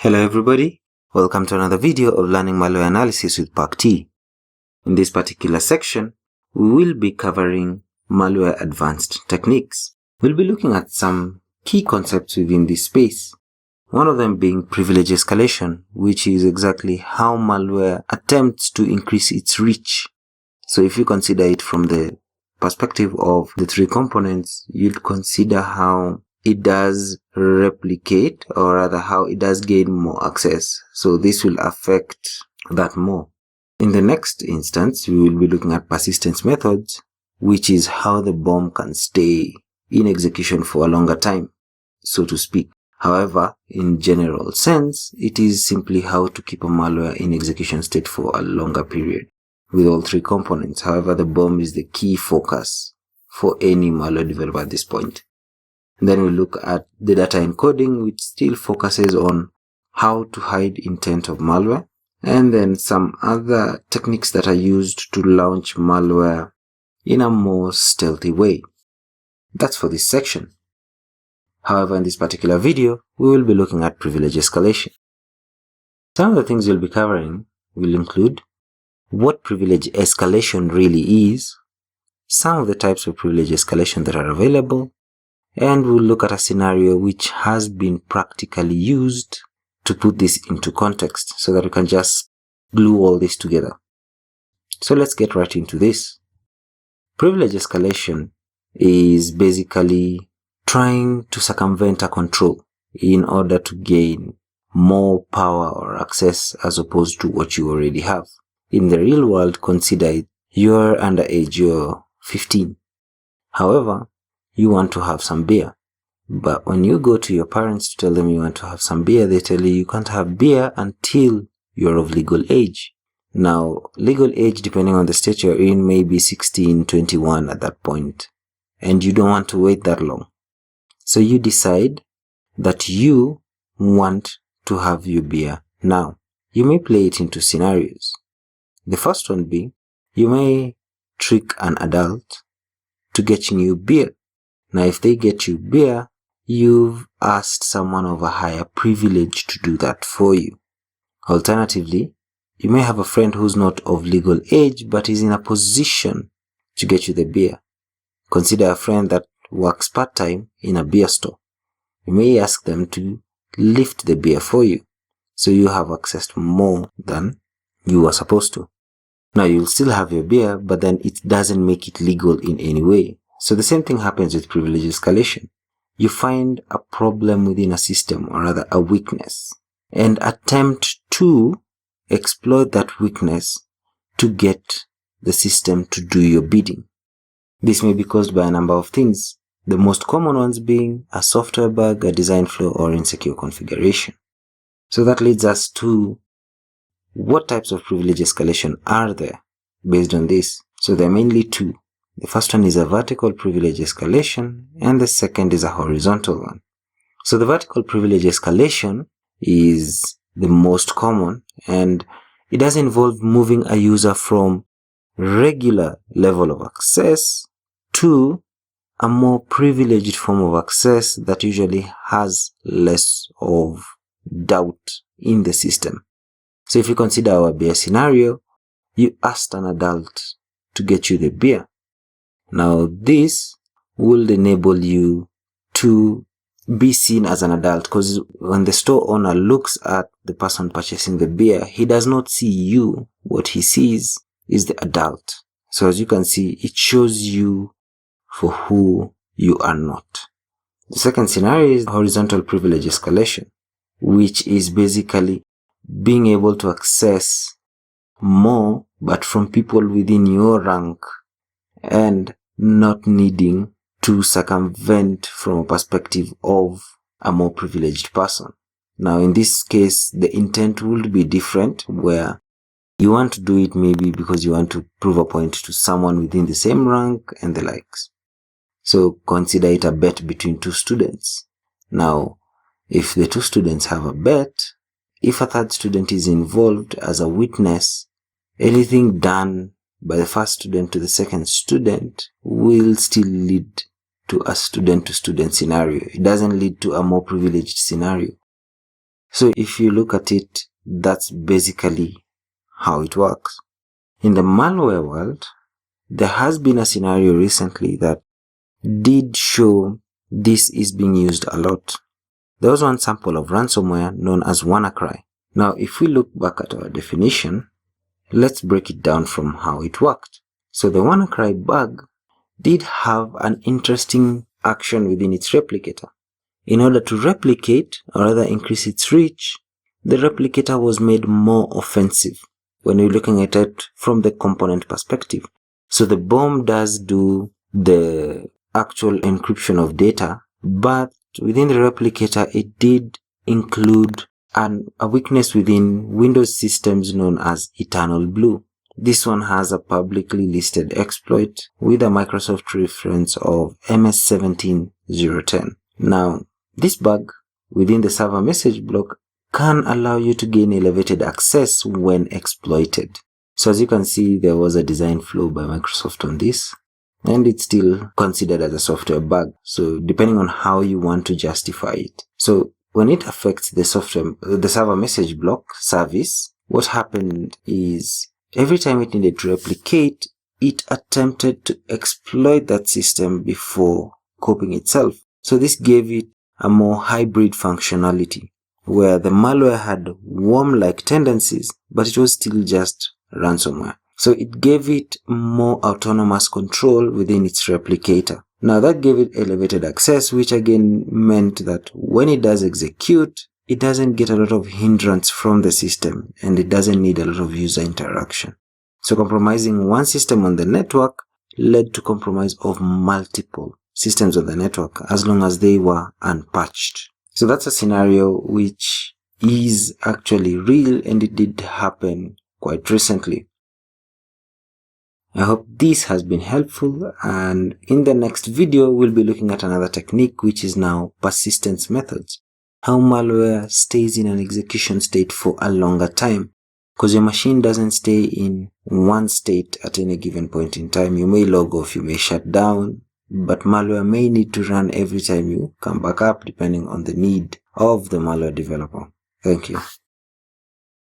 Hello everybody, welcome to another video of Learning Malware Analysis with Park T. In this particular section, we will be covering malware advanced techniques. We'll be looking at some key concepts within this space. One of them being privilege escalation, which is exactly how malware attempts to increase its reach. So if you consider it from the perspective of the three components, you'd consider how it does replicate, or rather how it does gain more access. So this will affect that more. In the next instance, we will be looking at persistence methods, which is how the bomb can stay in execution for a longer time, so to speak. However, in general sense, it is simply how to keep a malware in execution state for a longer period with all three components. However, the bomb is the key focus for any malware developer at this point. Then we look at the data encoding, which still focuses on how to hide intent of malware, and then some other techniques that are used to launch malware in a more stealthy way. That's for this section. However, in this particular video, we will be looking at privilege escalation. Some of the things we'll be covering will include what privilege escalation really is, some of the types of privilege escalation that are available, and we'll look at a scenario which has been practically used to put this into context so that we can just glue all this together. So let's get right into this. Privilege escalation is basically trying to circumvent a control in order to gain more power or access as opposed to what you already have. In the real world, consider it, you're underage, you're 15. However, you want to have some beer. But when you go to your parents to tell them you want to have some beer, they tell you you can't have beer until you're of legal age. Now, legal age, depending on the state you're in, may be 16, 21 at that point. And you don't want to wait that long. So you decide that you want to have your beer now. You may play it into scenarios. The first one being, you may trick an adult to getting you beer. Now, if they get you beer, you've asked someone of a higher privilege to do that for you. Alternatively, you may have a friend who's not of legal age, but is in a position to get you the beer. Consider a friend that works part-time in a beer store. You may ask them to lift the beer for you, so you have accessed more than you were supposed to. Now, you'll still have your beer, but then it doesn't make it legal in any way. So the same thing happens with privilege escalation. You find a problem within a system, or rather a weakness, and attempt to exploit that weakness to get the system to do your bidding. This may be caused by a number of things, the most common ones being a software bug, a design flaw, or insecure configuration. So that leads us to what types of privilege escalation are there based on this. So there are mainly two. The first one is a vertical privilege escalation, and the second is a horizontal one. So the vertical privilege escalation is the most common, and it does involve moving a user from regular level of access to a more privileged form of access that usually has less of doubt in the system. So if you consider our beer scenario, you asked an adult to get you the beer. Now, this will enable you to be seen as an adult, because when the store owner looks at the person purchasing the beer, he does not see you. What he sees is the adult. So as you can see, it shows you for who you are not. The second scenario is horizontal privilege escalation, which is basically being able to access more, but from people within your rank, and not needing to circumvent from a perspective of a more privileged person. Now, in this case, the intent would be different, where you want to do it maybe because you want to prove a point to someone within the same rank and the likes. So consider it a bet between two students. Now, if the two students have a bet, if a third student is involved as a witness, anything done by the first student to the second student will still lead to a student-to-student scenario. It doesn't lead to a more privileged scenario. So if you look at it, that's basically how it works. In the malware world, there has been a scenario recently that did show this is being used a lot. There was one sample of ransomware known as WannaCry. Now, if we look back at our definition, let's break it down from how it worked. So the WannaCry bug did have an interesting action within its replicator. In order to replicate, or rather increase its reach, the replicator was made more offensive when you're looking at it from the component perspective. So the bomb does do the actual encryption of data, but within the replicator, it did include a weakness within Windows systems known as Eternal Blue. This one has a publicly listed exploit with a Microsoft reference of MS17010. Now, this bug within the server message block can allow you to gain elevated access when exploited. So as you can see, there was a design flaw by Microsoft on this, and it's still considered as a software bug. So depending on how you want to justify it. So when it affects the server message block service, what happened is every time it needed to replicate, it attempted to exploit that system before coping itself. So this gave it a more hybrid functionality, where the malware had worm-like tendencies, but it was still just ransomware. So it gave it more autonomous control within its replicator. Now that gave it elevated access, which again meant that when it does execute, it doesn't get a lot of hindrance from the system, and it doesn't need a lot of user interaction. So compromising one system on the network led to compromise of multiple systems on the network, as long as they were unpatched. So that's a scenario which is actually real, and it did happen quite recently. I hope this has been helpful, and in the next video we'll be looking at another technique, which is now persistence methods. How malware stays in an execution state for a longer time, because your machine doesn't stay in one state at any given point in time. You may log off, you may shut down, but malware may need to run every time you come back up, depending on the need of the malware developer. Thank you.